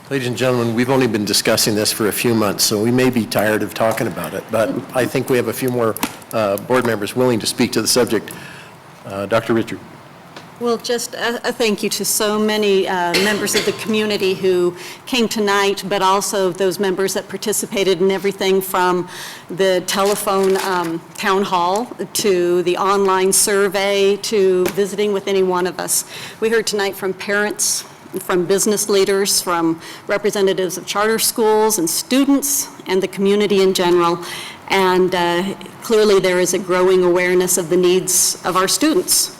Ladies and gentlemen, we've only been discussing this for a few months, so we may be tired of talking about it, but I think we have a few more board members willing to speak to the subject. Dr. Richard. Well, just a thank you to so many members of the community who came tonight, but also those members that participated in everything from the telephone town hall to the online survey to visiting with any one of us. We heard tonight from parents, from business leaders, from representatives of charter schools and students and the community in general. And clearly there is a growing awareness of the needs of our students.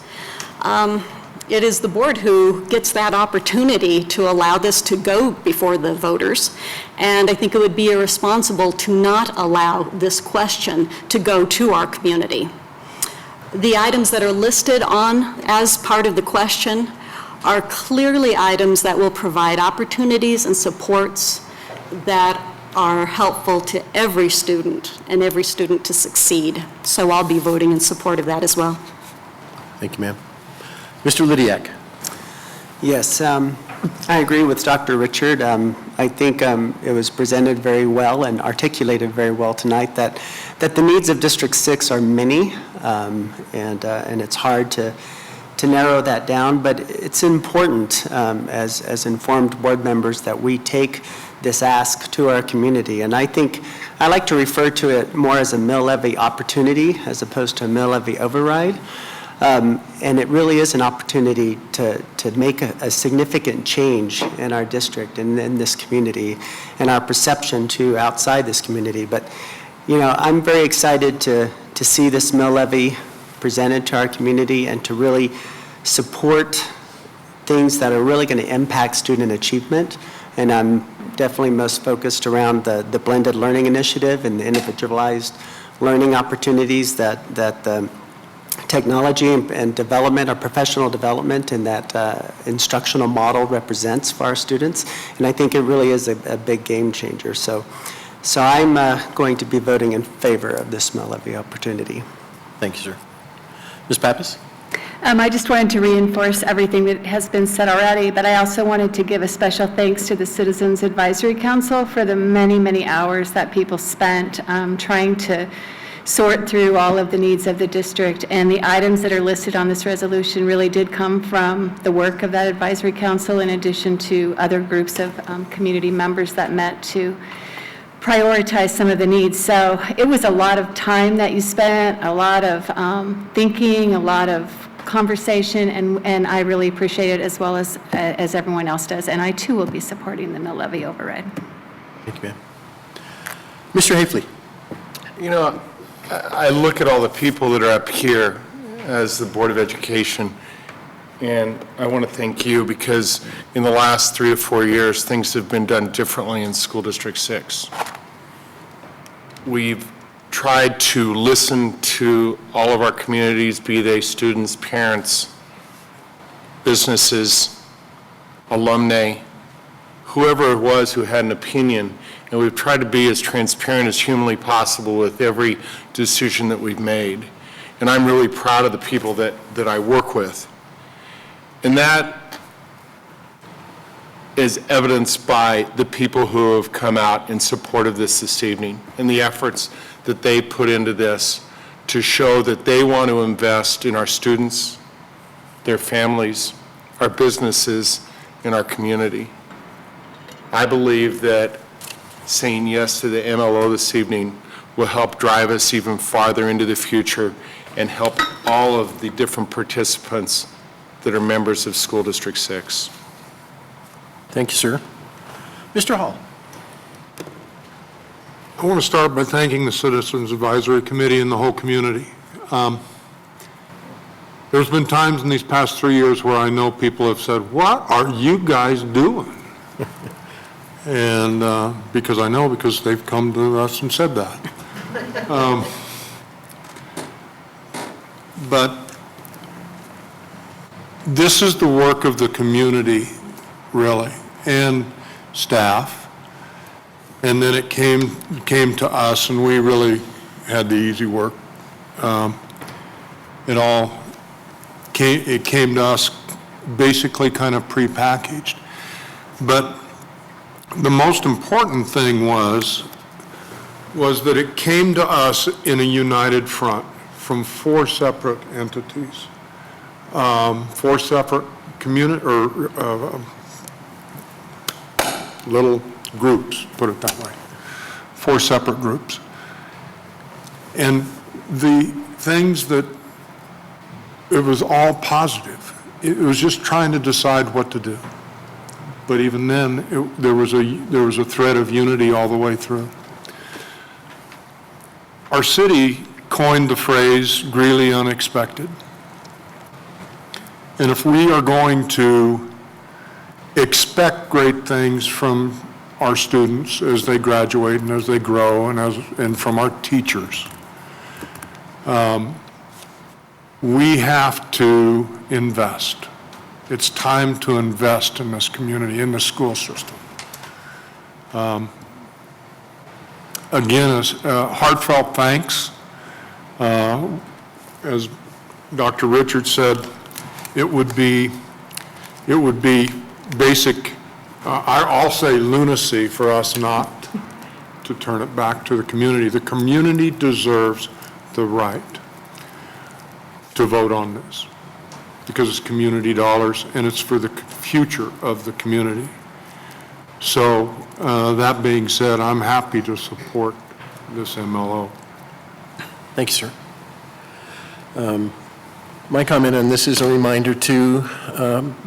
It is the board who gets that opportunity to allow this to go before the voters. And I think it would be irresponsible to not allow this question to go to our community. The items that are listed on as part of the question are clearly items that will provide opportunities and supports that are helpful to every student and every student to succeed. So I'll be voting in support of that as well. Thank you, ma'am. Mr. Lydiak. Yes, I agree with Dr. Richard. I think it was presented very well and articulated very well tonight that the needs of District 6 are many, and it's hard to narrow that down, but it's important as informed board members that we take this ask to our community. And I think I like to refer to it more as a mill levy opportunity as opposed to a mill levy override. And it really is an opportunity to make a significant change in our district and in this community and our perception too outside this community. But, you know, I'm very excited to see this mill levy presented to our community and to really support things that are really going to impact student achievement. And I'm definitely most focused around the blended learning initiative and the individualized learning opportunities that the technology and development or professional development in that instructional model represents for our students. And I think it really is a big game changer. So I'm going to be voting in favor of this mill levy opportunity. Thank you, sir. Ms. Pappas? I just wanted to reinforce everything that has been said already, but I also wanted to give a special thanks to the Citizens Advisory Council for the many, many hours that people spent trying to sort through all of the needs of the district. And the items that are listed on this resolution really did come from the work of that advisory council in addition to other groups of community members that met to prioritize some of the needs. So it was a lot of time that you spent, a lot of thinking, a lot of conversation, and I really appreciate it as well as everyone else does. And I too will be supporting the mill levy override. Thank you, ma'am. Mr. Hafley. You know, I look at all the people that are up here as the Board of Education, and I want to thank you because in the last 3 or 4 years, things have been done differently in School District 6. We've tried to listen to all of our communities, be they students, parents, businesses, alumni, whoever it was who had an opinion, and we've tried to be as transparent as humanly possible with every decision that we've made. And I'm really proud of the people that I work with. And that is evidenced by the people who have come out in support of this evening and the efforts that they put into this to show that they want to invest in our students, their families, our businesses, and our community. I believe that saying yes to the MLO this evening will help drive us even farther into the future and help all of the different participants that are members of School District 6. Thank you, sir. Mr. Hall. I want to start by thanking the Citizens Advisory Committee and the whole community. There's been times in these past 3 years where I know people have said, "What are you guys doing?" And because I know, because they've come to us and said that. But this is the work of the community, really, and staff. And then it came to us, and we really had the easy work. It came to us basically kind of prepackaged. But the most important thing was that it came to us in a united front from 4 separate entities, 4 separate little groups, put it that way, 4 separate groups. And the things that, it was all positive. It was just trying to decide what to do. But even then, there was a thread of unity all the way through. Our city coined the phrase "greatly unexpected." And if we are going to expect great things from our students as they graduate and as they grow and from our teachers, we have to invest. It's time to invest in this community, in the school system. Again, a heartfelt thanks. As Dr. Richards said, it would be basic, I'll say lunacy for us not to turn it back to the community. The community deserves the right to vote on this because it's community dollars and it's for the future of the community. So that being said, I'm happy to support this MLO. Thank you, sir. My comment on this is a reminder to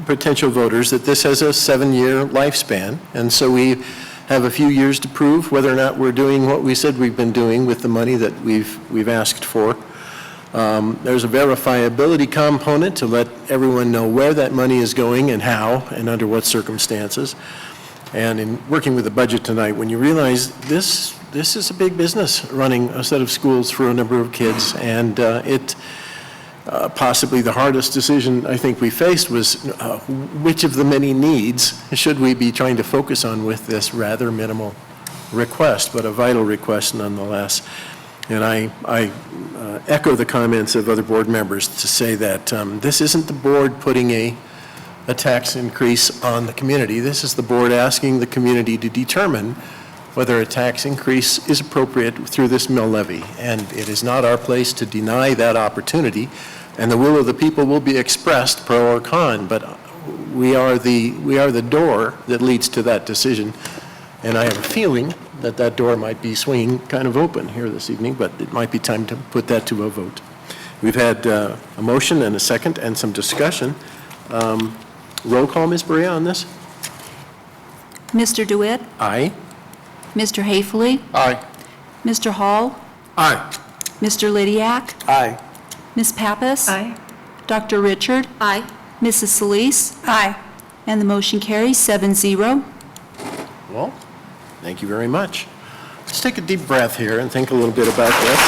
potential voters that this has a 7-year lifespan, and so we have a few years to prove whether or not we're doing what we said we've been doing with the money that we've asked for. There's a verifiability component to let everyone know where that money is going and how and under what circumstances. And in working with the budget tonight, when you realize this is a big business, running a set of schools for a number of kids, and possibly the hardest decision I think we faced was which of the many needs should we be trying to focus on with this rather minimal request, but a vital request nonetheless. And I echo the comments of other board members to say that this isn't the board putting a tax increase on the community. This is the board asking the community to determine whether a tax increase is appropriate through this mill levy. And it is not our place to deny that opportunity, and the will of the people will be expressed pro or con, but we are the door that leads to that decision. And I have a feeling that that door might be swinging kind of open here this evening, but it might be time to put that to a vote. We've had a motion and a second and some discussion. Roll call, Ms. Berea, on this? Mr. DeWitt? Aye. Mr. Haefele? Aye. Mr. Hall? Aye. Mr. Lydiak? Aye. Ms. Pappas? Aye. Dr. Richard? Aye. Mrs. Solis? Aye. And the motion carries 7-0. Well, thank you very much. Let's take a deep breath here and think a little bit about this.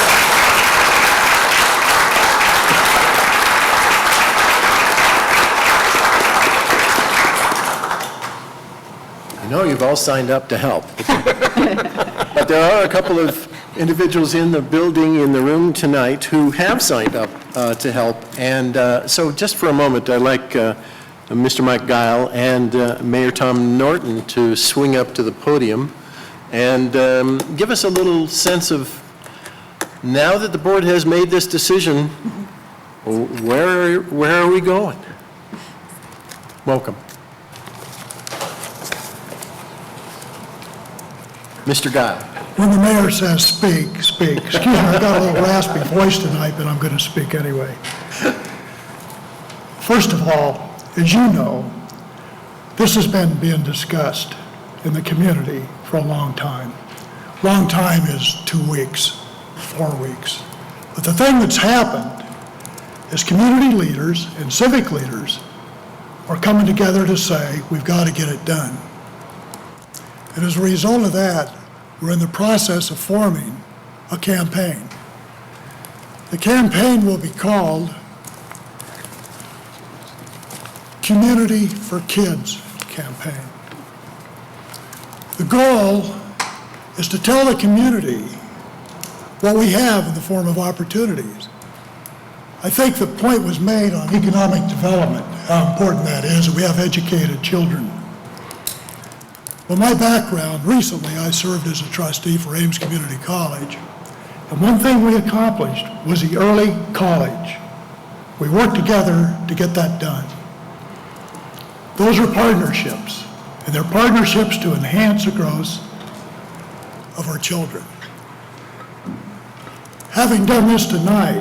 I know you've all signed up to help. But there are a couple of individuals in the building, in the room tonight, who have signed up to help. And so just for a moment, I'd like Mr. Mike Guile and Mayor Tom Norton to swing up to the podium and give us a little sense of, now that the board has made this decision, where are we going? Welcome. Mr. Guile. When the mayor says speak, speak. Excuse me, I got a little raspy voice tonight, but I'm going to speak anyway. First of all, as you know, this has been being discussed in the community for a long time. Long time is 2 weeks, 4 weeks. But the thing that's happened is community leaders and civic leaders are coming together to say, we've got to get it done. And as a result of that, we're in the process of forming a campaign. The campaign will be called Community for Kids Campaign. The goal is to tell the community what we have in the form of opportunities. I think the point was made on economic development, how important that is, that we have educated children. Well, my background, recently I served as a trustee for Ames Community College. And one thing we accomplished was the early college. We worked together to get that done. Those are partnerships, and they're partnerships to enhance the growth of our children. Having done this tonight,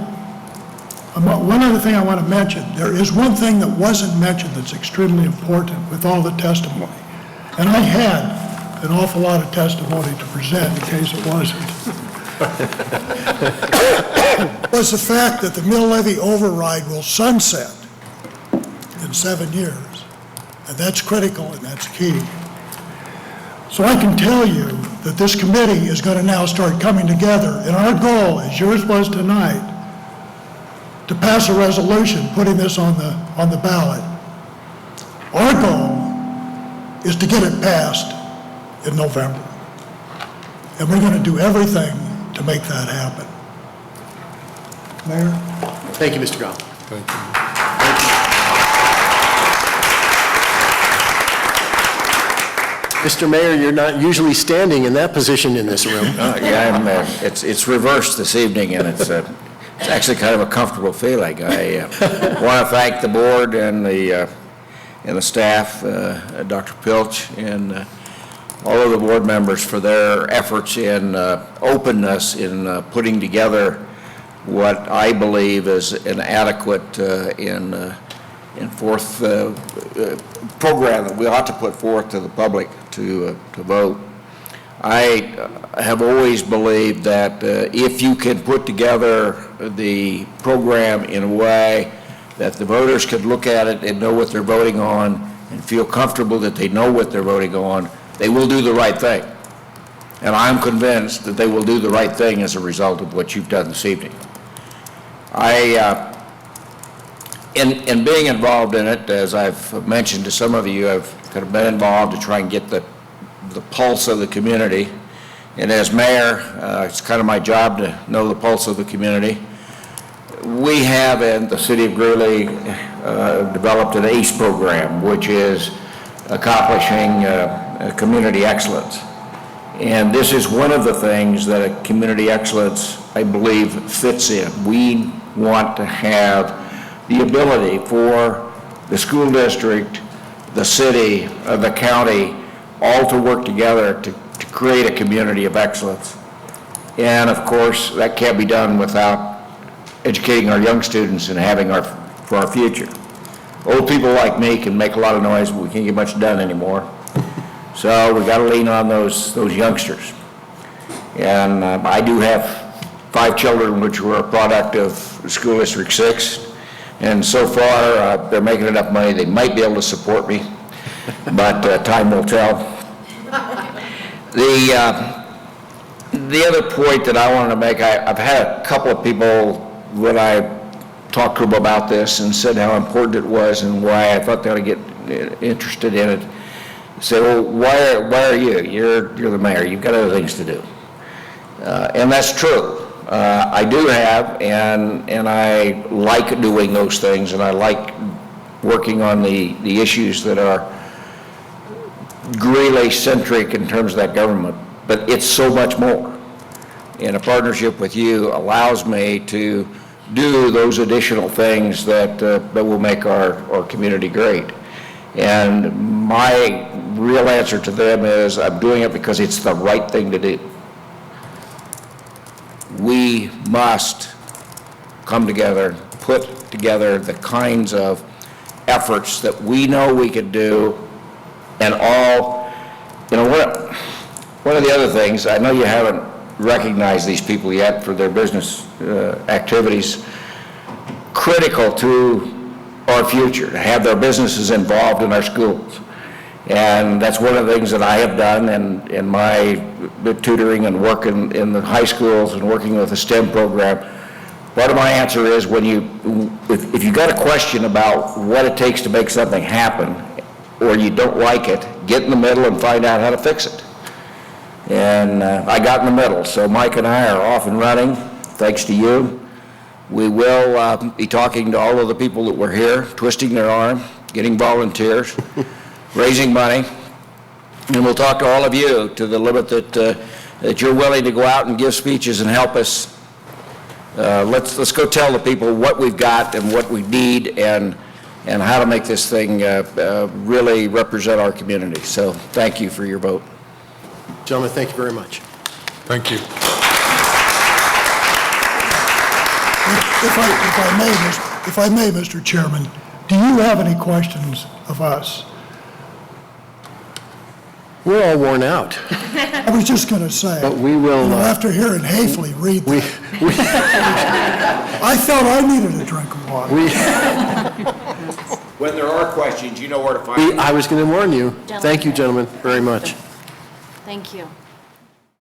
one other thing I want to mention, there is one thing that wasn't mentioned that's extremely important with all the testimony. And I had an awful lot of testimony to present in case it wasn't. Was the fact that the mill levy override will sunset in 7 years. And that's critical and that's key. So I can tell you that this committee is going to now start coming together, and our goal, as yours was tonight, to pass a resolution putting this on the ballot. Our goal is to get it passed in November. And we're going to do everything to make that happen. Mayor? Thank you, Mr. Gall. Thank you. Mr. Mayor, you're not usually standing in that position in this room. Yeah, it's reversed this evening, and it's actually kind of a comfortable feeling. I want to thank the board and the staff, Dr. Pilch, and all of the board members for their efforts in openness in putting together what I believe is an adequate fourth program that we ought to put forth to the public to vote. I have always believed that if you can put together the program in a way that the voters could look at it and know what they're voting on and feel comfortable that they know what they're voting on, they will do the right thing. And I'm convinced that they will do the right thing as a result of what you've done this evening. In being involved in it, as I've mentioned to some of you, I've kind of been involved to try and get the pulse of the community. And as mayor, it's kind of my job to know the pulse of the community. We have in the city of Greeley developed an ACE program, which is accomplishing community excellence. And this is one of the things that a community excellence, I believe, fits in. We want to have the ability for the school district, the city, the county, all to work together to create a community of excellence. And of course, that can't be done without educating our young students and having for our future. Old people like me can make a lot of noise, but we can't get much done anymore. So we've got to lean on those youngsters. And I do have 5 children which were a product of School District 6. And so far, they're making enough money, they might be able to support me, but time will tell. The other point that I wanted to make, I've had a couple of people when I talked to them about this and said how important it was and why I thought they ought to get interested in it. Say, well, why are you? You're the mayor. You've got other things to do. And that's true. I do have, and I like doing those things, and I like working on the issues that are Greeley-centric in terms of that government. But it's so much more. And a partnership with you allows me to do those additional things that will make our community great. And my real answer to them is I'm doing it because it's the right thing to do. We must come together, put together the kinds of efforts that we know we could do, and all, one of the other things, I know you haven't recognized these people yet for their business activities, critical to our future, to have their businesses involved in our schools. And that's one of the things that I have done in my tutoring and work in the high schools and working with the STEM program. Part of my answer is if you got a question about what it takes to make something happen, or you don't like it, get in the middle and find out how to fix it. And I got in the middle, so Mike and I are off and running, thanks to you. We will be talking to all of the people that were here, twisting their arm, getting volunteers, raising money, And we'll talk to all of you to the limit that you're willing to go out and give speeches and help us. Let's go tell the people what we've got and what we need and how to make this thing really represent our community. So thank you for your vote. Gentlemen, thank you very much. Thank you. If I may, Mr. Chairman, do you have any questions of us? We're all worn out. I was just going to say. But we will, you know, after hearing Hafley read We, that, I felt I needed a drink of water. When there are questions, you know where to find me. I was going to warn you. Thank you, gentlemen, very much. Thank you.